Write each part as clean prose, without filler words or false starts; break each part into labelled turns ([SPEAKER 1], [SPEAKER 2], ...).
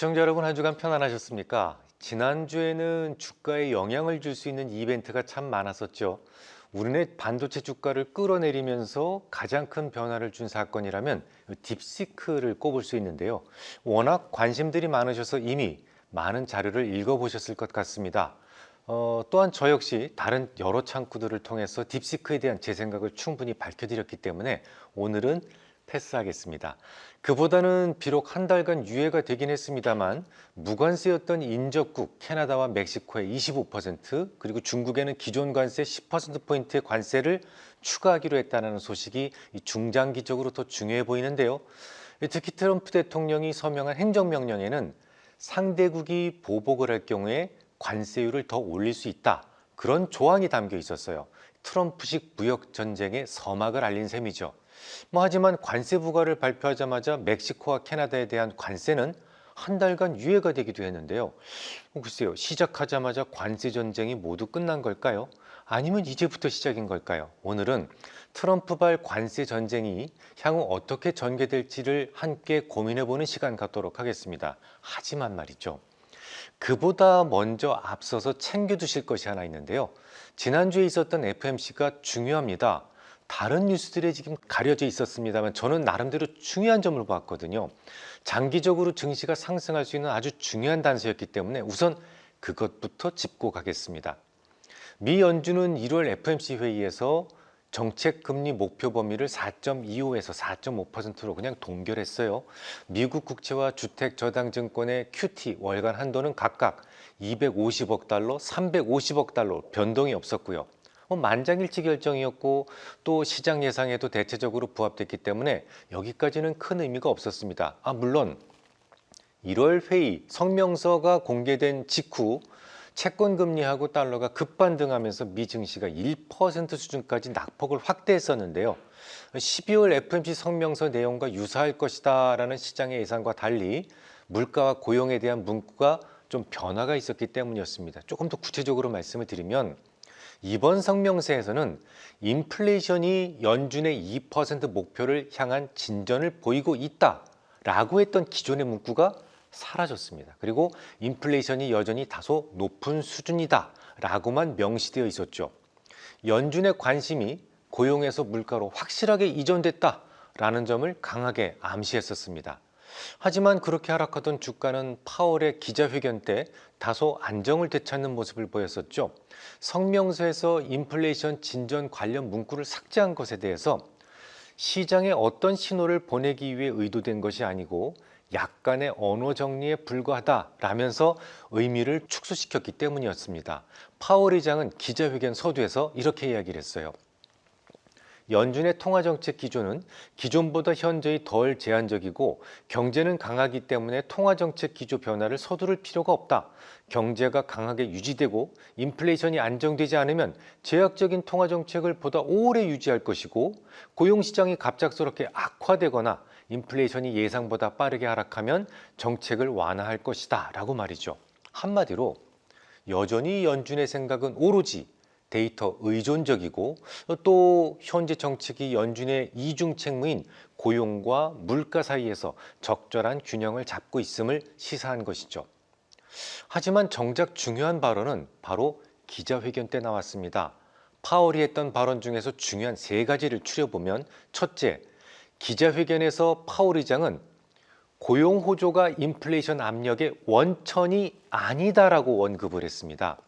[SPEAKER 1] 시청자 여러분, 한 주간 편안하셨습니까? 지난주에는 주가에 영향을 줄 수 있는 이벤트가 참 많았었죠. 우리네 반도체 주가를 끌어내리면서 가장 큰 변화를 준 사건이라면 딥시크를 꼽을 수 있는데요. 워낙 관심들이 많으셔서 이미 많은 자료를 읽어보셨을 것 같습니다. 또한 저 역시 다른 여러 창구들을 통해서 딥시크에 대한 제 생각을 충분히 밝혀드렸기 때문에 오늘은 패스하겠습니다. 그보다는 비록 한 달간 유예가 되긴 했습니다만 무관세였던 인접국 캐나다와 멕시코의 25%, 그리고 중국에는 기존 관세 10%포인트의 관세를 추가하기로 했다는 소식이 중장기적으로 더 중요해 보이는데요. 특히 트럼프 대통령이 서명한 행정명령에는 상대국이 보복을 할 경우에 관세율을 더 올릴 수 있다, 그런 조항이 담겨 있었어요. 트럼프식 무역 전쟁의 서막을 알린 셈이죠. 하지만 관세 부과를 발표하자마자 멕시코와 캐나다에 대한 관세는 한 달간 유예가 되기도 했는데요. 글쎄요, 시작하자마자 관세 전쟁이 모두 끝난 걸까요? 아니면 이제부터 시작인 걸까요? 오늘은 트럼프발 관세 전쟁이 향후 어떻게 전개될지를 함께 고민해보는 시간 갖도록 하겠습니다. 하지만 말이죠, 그보다 먼저 앞서서 챙겨두실 것이 하나 있는데요. 지난주에 있었던 FMC가 중요합니다. 다른 뉴스들에 지금 가려져 있었습니다만 저는 나름대로 중요한 점을 봤거든요. 장기적으로 증시가 상승할 수 있는 아주 중요한 단서였기 때문에 우선 그것부터 짚고 가겠습니다. 미 연준은 1월 FMC 회의에서 정책 금리 목표 범위를 4.25에서 4.5%로 그냥 동결했어요. 미국 국채와 주택 저당 증권의 QT 월간 한도는 각각 250억 달러, 350억 달러 변동이 없었고요. 만장일치 결정이었고 또 시장 예상에도 대체적으로 부합됐기 때문에 여기까지는 큰 의미가 없었습니다. 물론 1월 회의 성명서가 공개된 직후 채권 금리하고 달러가 급반등하면서 미 증시가 1% 수준까지 낙폭을 확대했었는데요. 12월 FMC 성명서 내용과 유사할 것이다라는 시장의 예상과 달리 물가와 고용에 대한 문구가 좀 변화가 있었기 때문이었습니다. 조금 더 구체적으로 말씀을 드리면 이번 성명서에서는 인플레이션이 연준의 2% 목표를 향한 진전을 보이고 있다라고 했던 기존의 문구가 사라졌습니다. 그리고 인플레이션이 여전히 다소 높은 수준이다 라고만 명시되어 있었죠. 연준의 관심이 고용에서 물가로 확실하게 이전됐다라는 점을 강하게 암시했었습니다. 하지만 그렇게 하락하던 주가는 파월의 기자회견 때 다소 안정을 되찾는 모습을 보였었죠. 성명서에서 인플레이션 진전 관련 문구를 삭제한 것에 대해서 시장에 어떤 신호를 보내기 위해 의도된 것이 아니고 약간의 언어 정리에 불과하다라면서 의미를 축소시켰기 때문이었습니다. 파월 의장은 기자회견 서두에서 이렇게 이야기를 했어요. 연준의 통화정책 기조는 기존보다 현저히 덜 제한적이고 경제는 강하기 때문에 통화정책 기조 변화를 서두를 필요가 없다. 경제가 강하게 유지되고 인플레이션이 안정되지 않으면 제약적인 통화정책을 보다 오래 유지할 것이고 고용시장이 갑작스럽게 악화되거나 인플레이션이 예상보다 빠르게 하락하면 정책을 완화할 것이다 라고 말이죠. 한마디로 여전히 연준의 생각은 오로지 데이터 의존적이고 또 현재 정책이 연준의 이중 책무인 고용과 물가 사이에서 적절한 균형을 잡고 있음을 시사한 것이죠. 하지만 정작 중요한 발언은 바로 기자회견 때 나왔습니다. 파월이 했던 발언 중에서 중요한 세 가지를 추려보면, 첫째, 기자회견에서 파월 의장은 고용 호조가 인플레이션 압력의 원천이 아니다라고 언급을 했습니다.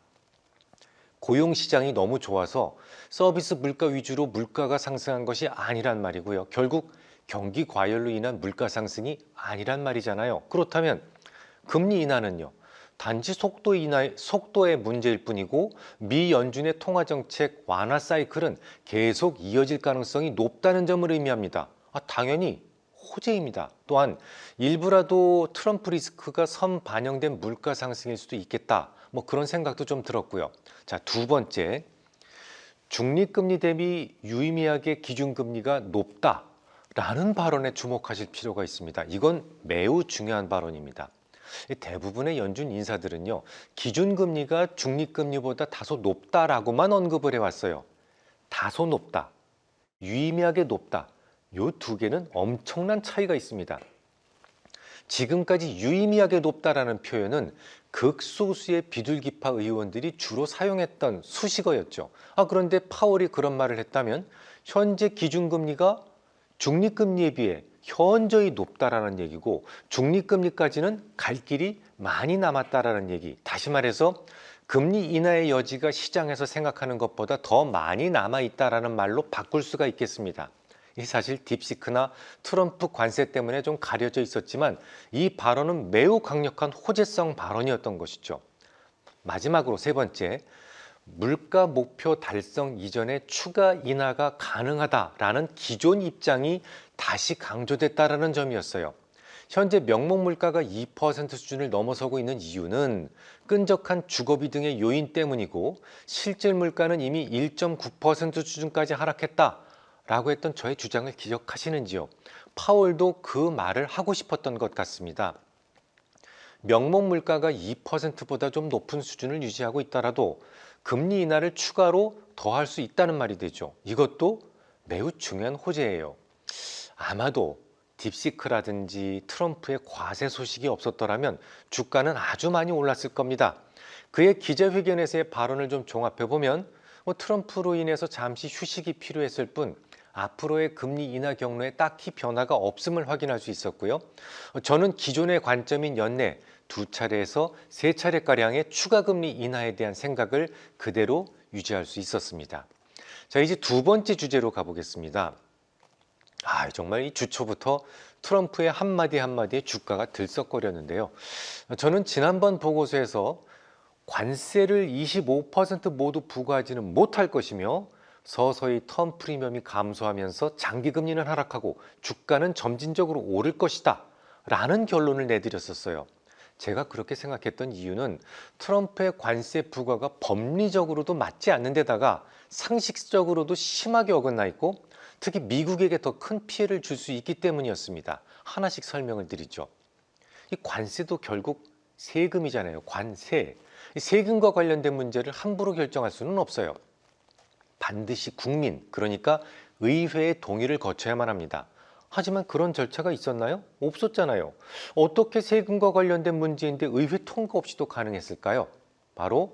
[SPEAKER 1] 고용 시장이 너무 좋아서 서비스 물가 위주로 물가가 상승한 것이 아니란 말이고요. 결국 경기 과열로 인한 물가 상승이 아니란 말이잖아요. 그렇다면 금리 인하는요, 단지 속도의 문제일 뿐이고 미 연준의 통화정책 완화 사이클은 계속 이어질 가능성이 높다는 점을 의미합니다. 당연히 호재입니다. 또한 일부라도 트럼프 리스크가 선반영된 물가 상승일 수도 있겠다, 그런 생각도 좀 들었고요. 자, 두 번째, 중립금리 대비 유의미하게 기준금리가 높다라는 발언에 주목하실 필요가 있습니다. 이건 매우 중요한 발언입니다. 대부분의 연준 인사들은요, 기준금리가 중립금리보다 다소 높다라고만 언급을 해왔어요. 다소 높다, 유의미하게 높다, 이 두 개는 엄청난 차이가 있습니다. 지금까지 유의미하게 높다라는 표현은 극소수의 비둘기파 의원들이 주로 사용했던 수식어였죠. 그런데 파월이 그런 말을 했다면 현재 기준금리가 중립금리에 비해 현저히 높다라는 얘기고, 중립금리까지는 갈 길이 많이 남았다라는 얘기. 다시 말해서 금리 인하의 여지가 시장에서 생각하는 것보다 더 많이 남아있다라는 말로 바꿀 수가 있겠습니다. 이 사실 딥시크나 트럼프 관세 때문에 좀 가려져 있었지만 이 발언은 매우 강력한 호재성 발언이었던 것이죠. 마지막으로 세 번째, 물가 목표 달성 이전에 추가 인하가 가능하다라는 기존 입장이 다시 강조됐다라는 점이었어요. 현재 명목 물가가 2% 수준을 넘어서고 있는 이유는 끈적한 주거비 등의 요인 때문이고, 실질 물가는 이미 1.9% 수준까지 하락했다라고 했던 저의 주장을 기억하시는지요? 파월도 그 말을 하고 싶었던 것 같습니다. 명목 물가가 2%보다 좀 높은 수준을 유지하고 있더라도 금리 인하를 추가로 더할 수 있다는 말이 되죠. 이것도 매우 중요한 호재예요. 아마도 딥시크라든지 트럼프의 과세 소식이 없었더라면 주가는 아주 많이 올랐을 겁니다. 그의 기자회견에서의 발언을 좀 종합해보면 트럼프로 인해서 잠시 휴식이 필요했을 뿐 앞으로의 금리 인하 경로에 딱히 변화가 없음을 확인할 수 있었고요. 저는 기존의 관점인 연내 2차례에서 3차례가량의 추가 금리 인하에 대한 생각을 그대로 유지할 수 있었습니다. 자, 이제 두 번째 주제로 가보겠습니다. 정말 이 주초부터 트럼프의 한마디 한마디에 주가가 들썩거렸는데요. 저는 지난번 보고서에서 관세를 25% 모두 부과하지는 못할 것이며 서서히 텀 프리미엄이 감소하면서 장기금리는 하락하고 주가는 점진적으로 오를 것이다 라는 결론을 내드렸었어요. 제가 그렇게 생각했던 이유는 트럼프의 관세 부과가 법리적으로도 맞지 않는 데다가 상식적으로도 심하게 어긋나 있고, 특히 미국에게 더 큰 피해를 줄 수 있기 때문이었습니다. 하나씩 설명을 드리죠. 이 관세도 결국 세금이잖아요. 관세. 이 세금과 관련된 문제를 함부로 결정할 수는 없어요. 반드시 국민, 그러니까 의회의 동의를 거쳐야만 합니다. 하지만 그런 절차가 있었나요? 없었잖아요. 어떻게 세금과 관련된 문제인데 의회 통과 없이도 가능했을까요? 바로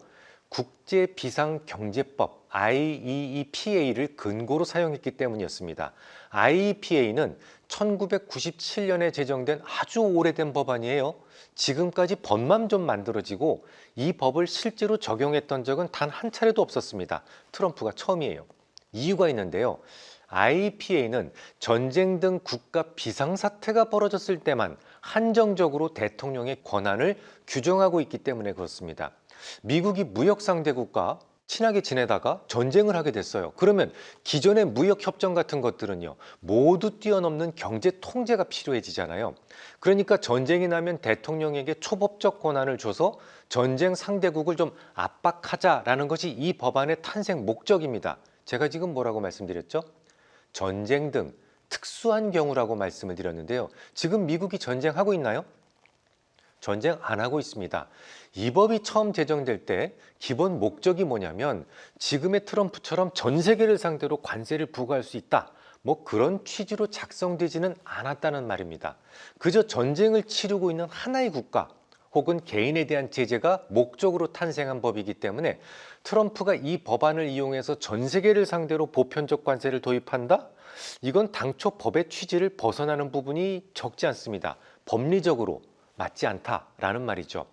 [SPEAKER 1] 국제비상경제법 IEEPA를 근거로 사용했기 때문이었습니다. IEEPA는 1997년에 제정된 아주 오래된 법안이에요. 지금까지 법만 좀 만들어지고 이 법을 실제로 적용했던 적은 단 한 차례도 없었습니다. 트럼프가 처음이에요. 이유가 있는데요. IEPA는 전쟁 등 국가 비상사태가 벌어졌을 때만 한정적으로 대통령의 권한을 규정하고 있기 때문에 그렇습니다. 미국이 무역 상대국과 친하게 지내다가 전쟁을 하게 됐어요. 그러면 기존의 무역 협정 같은 것들은요, 모두 뛰어넘는 경제 통제가 필요해지잖아요. 그러니까 전쟁이 나면 대통령에게 초법적 권한을 줘서 전쟁 상대국을 좀 압박하자라는 것이 이 법안의 탄생 목적입니다. 제가 지금 뭐라고 말씀드렸죠? 전쟁 등 특수한 경우라고 말씀을 드렸는데요. 지금 미국이 전쟁하고 있나요? 전쟁 안 하고 있습니다. 이 법이 처음 제정될 때 기본 목적이 뭐냐면 지금의 트럼프처럼 전 세계를 상대로 관세를 부과할 수 있다, 그런 취지로 작성되지는 않았다는 말입니다. 그저 전쟁을 치르고 있는 하나의 국가 혹은 개인에 대한 제재가 목적으로 탄생한 법이기 때문에 트럼프가 이 법안을 이용해서 전 세계를 상대로 보편적 관세를 도입한다? 이건 당초 법의 취지를 벗어나는 부분이 적지 않습니다. 법리적으로 맞지 않다라는 말이죠.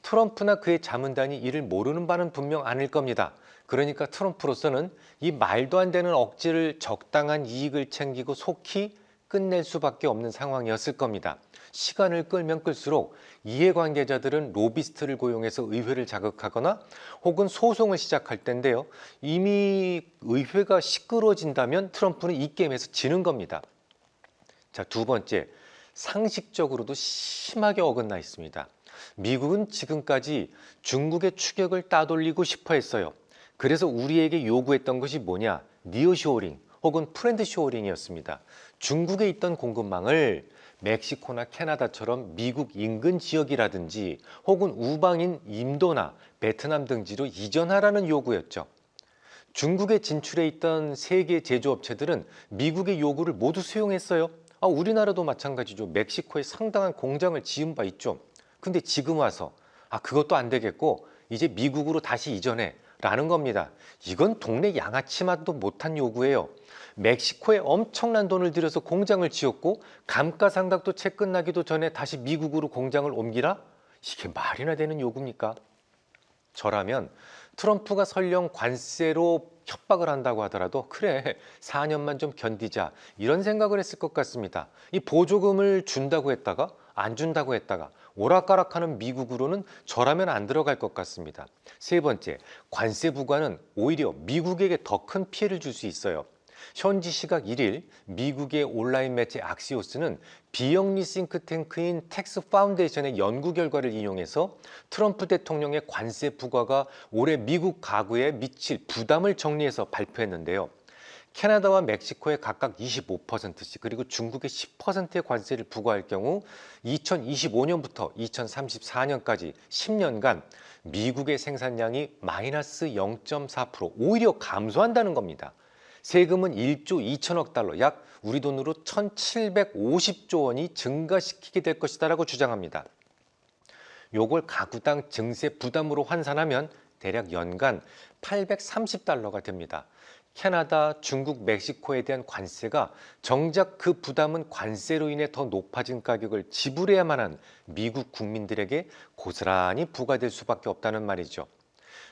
[SPEAKER 1] 트럼프나 그의 자문단이 이를 모르는 바는 분명 아닐 겁니다. 그러니까 트럼프로서는 이 말도 안 되는 억지를 적당한 이익을 챙기고 속히 끝낼 수밖에 없는 상황이었을 겁니다. 시간을 끌면 끌수록 이해관계자들은 로비스트를 고용해서 의회를 자극하거나 혹은 소송을 시작할 텐데요. 이미 의회가 시끄러워진다면 트럼프는 이 게임에서 지는 겁니다. 자, 두 번째, 상식적으로도 심하게 어긋나 있습니다. 미국은 지금까지 중국의 추격을 따돌리고 싶어 했어요. 그래서 우리에게 요구했던 것이 뭐냐? 니어쇼어링 혹은 프렌드쇼어링이었습니다. 중국에 있던 공급망을 멕시코나 캐나다처럼 미국 인근 지역이라든지 혹은 우방인 인도나 베트남 등지로 이전하라는 요구였죠. 중국에 진출해 있던 세계 제조업체들은 미국의 요구를 모두 수용했어요. 우리나라도 마찬가지죠. 멕시코에 상당한 공장을 지은 바 있죠. 근데 지금 와서 그것도 안 되겠고 이제 미국으로 다시 이전해 라는 겁니다. 이건 동네 양아치만도 못한 요구예요. 멕시코에 엄청난 돈을 들여서 공장을 지었고 감가상각도 채 끝나기도 전에 다시 미국으로 공장을 옮기라? 이게 말이나 되는 요구입니까? 저라면 트럼프가 설령 관세로 협박을 한다고 하더라도 그래 4년만 좀 견디자 이런 생각을 했을 것 같습니다. 이 보조금을 준다고 했다가 안 준다고 했다가 오락가락하는 미국으로는 저라면 안 들어갈 것 같습니다. 세 번째, 관세 부과는 오히려 미국에게 더 큰 피해를 줄 수 있어요. 현지 시각 1일 미국의 온라인 매체 악시오스는 비영리 싱크탱크인 텍스 파운데이션의 연구 결과를 인용해서 트럼프 대통령의 관세 부과가 올해 미국 가구에 미칠 부담을 정리해서 발표했는데요. 캐나다와 멕시코에 각각 25%씩 그리고 중국에 10%의 관세를 부과할 경우 2025년부터 2034년까지 10년간 미국의 생산량이 마이너스 0.4% 오히려 감소한다는 겁니다. 세금은 1조 2천억 달러, 약 우리 돈으로 1,750조 원이 증가시키게 될 것이다라고 주장합니다. 요걸 가구당 증세 부담으로 환산하면 대략 연간 830달러가 됩니다. 캐나다, 중국, 멕시코에 대한 관세가 정작 그 부담은 관세로 인해 더 높아진 가격을 지불해야만 한 미국 국민들에게 고스란히 부과될 수밖에 없다는 말이죠.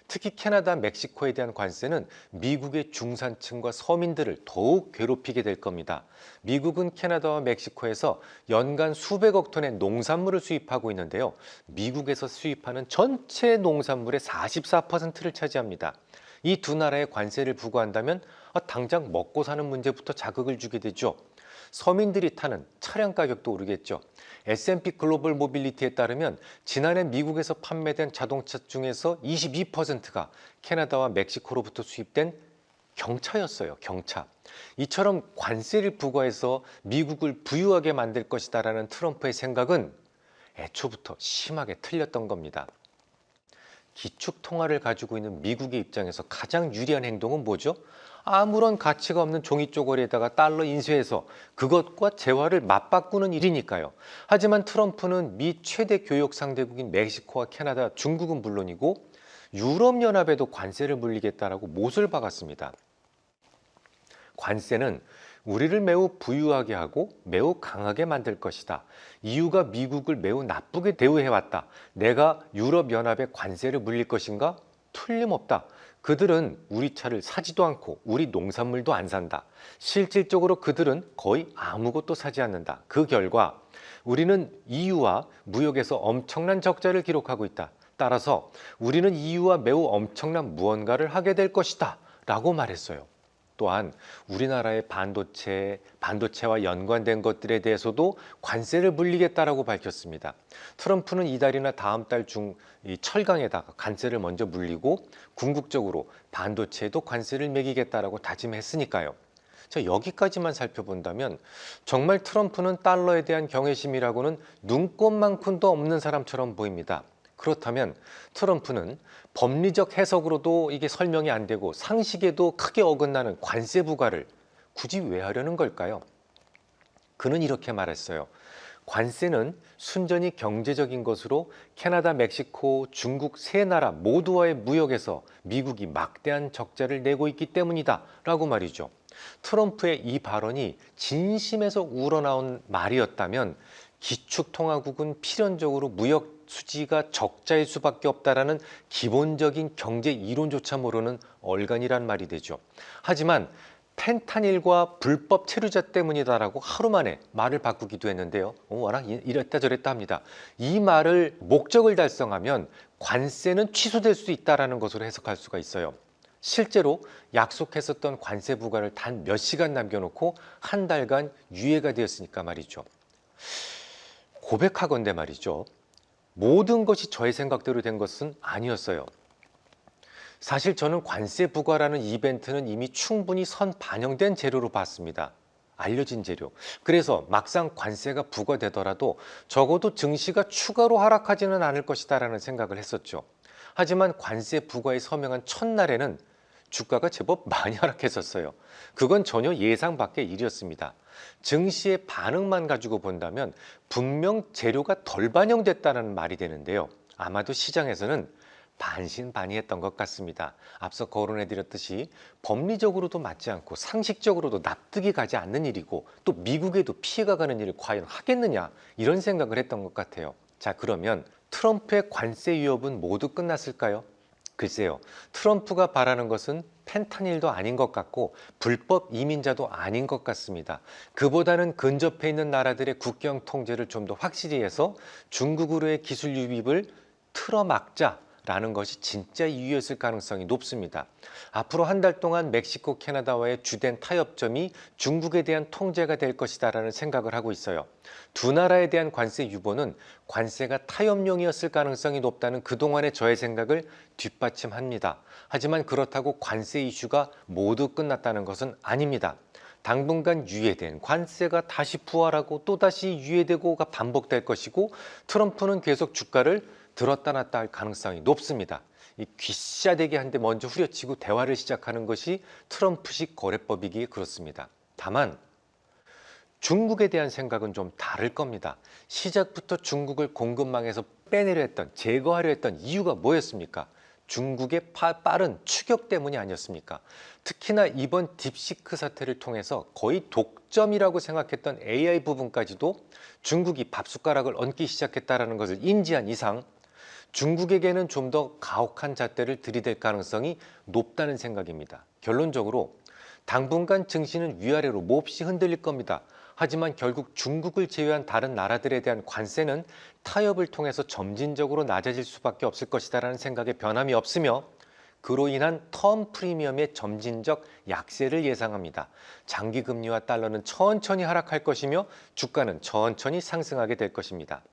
[SPEAKER 1] 특히 캐나다, 멕시코에 대한 관세는 미국의 중산층과 서민들을 더욱 괴롭히게 될 겁니다. 미국은 캐나다와 멕시코에서 연간 수백억 톤의 농산물을 수입하고 있는데요. 미국에서 수입하는 전체 농산물의 44%를 차지합니다. 이 두 나라의 관세를 부과한다면 당장 먹고 사는 문제부터 자극을 주게 되죠. 서민들이 타는 차량 가격도 오르겠죠. S&P 글로벌 모빌리티에 따르면 지난해 미국에서 판매된 자동차 중에서 22%가 캐나다와 멕시코로부터 수입된 경차였어요. 경차. 이처럼 관세를 부과해서 미국을 부유하게 만들 것이다라는 트럼프의 생각은 애초부터 심하게 틀렸던 겁니다. 기축통화를 가지고 있는 미국의 입장에서 가장 유리한 행동은 뭐죠? 아무런 가치가 없는 종이 쪼가리에다가 달러 인쇄해서 그것과 재화를 맞바꾸는 일이니까요. 하지만 트럼프는 미 최대 교역 상대국인 멕시코와 캐나다, 중국은 물론이고 유럽연합에도 관세를 물리겠다라고 못을 박았습니다. 관세는 우리를 매우 부유하게 하고 매우 강하게 만들 것이다. 이유가 미국을 매우 나쁘게 대우해왔다. 내가 유럽연합에 관세를 물릴 것인가? 틀림없다. 그들은 우리 차를 사지도 않고 우리 농산물도 안 산다. 실질적으로 그들은 거의 아무것도 사지 않는다. 그 결과 우리는 EU와 무역에서 엄청난 적자를 기록하고 있다. 따라서 우리는 EU와 매우 엄청난 무언가를 하게 될 것이다. 라고 말했어요. 또한 우리나라의 반도체와 연관된 것들에 대해서도 관세를 물리겠다라고 밝혔습니다. 트럼프는 이달이나 다음 달 중 철강에다가 관세를 먼저 물리고 궁극적으로 반도체에도 관세를 매기겠다라고 다짐했으니까요. 자, 여기까지만 살펴본다면 정말 트럼프는 달러에 대한 경외심이라고는 눈꼽만큼도 없는 사람처럼 보입니다. 그렇다면 트럼프는 법리적 해석으로도 이게 설명이 안 되고 상식에도 크게 어긋나는 관세 부과를 굳이 왜 하려는 걸까요? 그는 이렇게 말했어요. 관세는 순전히 경제적인 것으로 캐나다, 멕시코, 중국 세 나라 모두와의 무역에서 미국이 막대한 적자를 내고 있기 때문이다 라고 말이죠. 트럼프의 이 발언이 진심에서 우러나온 말이었다면 기축통화국은 필연적으로 무역 수지가 적자일 수밖에 없다라는 기본적인 경제 이론조차 모르는 얼간이란 말이 되죠. 하지만 펜타닐과 불법 체류자 때문이다라고 하루 만에 말을 바꾸기도 했는데요. 와라 이랬다 저랬다 합니다. 이 말을 목적을 달성하면 관세는 취소될 수 있다라는 것으로 해석할 수가 있어요. 실제로 약속했었던 관세 부과를 단 몇 시간 남겨놓고 한 달간 유예가 되었으니까 말이죠. 고백하건대 말이죠. 모든 것이 저의 생각대로 된 것은 아니었어요. 사실 저는 관세 부과라는 이벤트는 이미 충분히 선 반영된 재료로 봤습니다. 알려진 재료. 그래서 막상 관세가 부과되더라도 적어도 증시가 추가로 하락하지는 않을 것이다 라는 생각을 했었죠. 하지만 관세 부과에 서명한 첫날에는 주가가 제법 많이 하락했었어요. 그건 전혀 예상 밖의 일이었습니다. 증시의 반응만 가지고 본다면 분명 재료가 덜 반영됐다는 말이 되는데요. 아마도 시장에서는 반신반의했던 것 같습니다. 앞서 거론해드렸듯이 법리적으로도 맞지 않고 상식적으로도 납득이 가지 않는 일이고 또 미국에도 피해가 가는 일을 과연 하겠느냐 이런 생각을 했던 것 같아요. 자, 그러면 트럼프의 관세 위협은 모두 끝났을까요? 글쎄요, 트럼프가 바라는 것은 펜타닐도 아닌 것 같고 불법 이민자도 아닌 것 같습니다. 그보다는 근접해 있는 나라들의 국경 통제를 좀 더 확실히 해서 중국으로의 기술 유입을 틀어막자라는 것이 진짜 이유였을 가능성이 높습니다. 앞으로 한 달 동안 멕시코, 캐나다와의 주된 타협점이 중국에 대한 통제가 될 것이다라는 생각을 하고 있어요. 두 나라에 대한 관세 유보는 관세가 타협용이었을 가능성이 높다는 그동안의 저의 생각을 뒷받침합니다. 하지만 그렇다고 관세 이슈가 모두 끝났다는 것은 아닙니다. 당분간 유예된 관세가 다시 부활하고 또다시 유예되고가 반복될 것이고 트럼프는 계속 주가를 들었다 놨다 할 가능성이 높습니다. 이 귀싸대기 한 대 먼저 후려치고 대화를 시작하는 것이 트럼프식 거래법이기에 그렇습니다. 다만 중국에 대한 생각은 좀 다를 겁니다. 시작부터 중국을 공급망에서 빼내려 했던, 제거하려 했던 이유가 뭐였습니까? 중국의 빠른 추격 때문이 아니었습니까? 특히나 이번 딥시크 사태를 통해서 거의 독점이라고 생각했던 AI 부분까지도 중국이 밥숟가락을 얹기 시작했다는 것을 인지한 이상 중국에게는 좀 더 가혹한 잣대를 들이댈 가능성이 높다는 생각입니다. 결론적으로 당분간 증시는 위아래로 몹시 흔들릴 겁니다. 하지만 결국 중국을 제외한 다른 나라들에 대한 관세는 타협을 통해서 점진적으로 낮아질 수밖에 없을 것이다라는 생각에 변함이 없으며 그로 인한 텀 프리미엄의 점진적 약세를 예상합니다. 장기 금리와 달러는 천천히 하락할 것이며 주가는 천천히 상승하게 될 것입니다.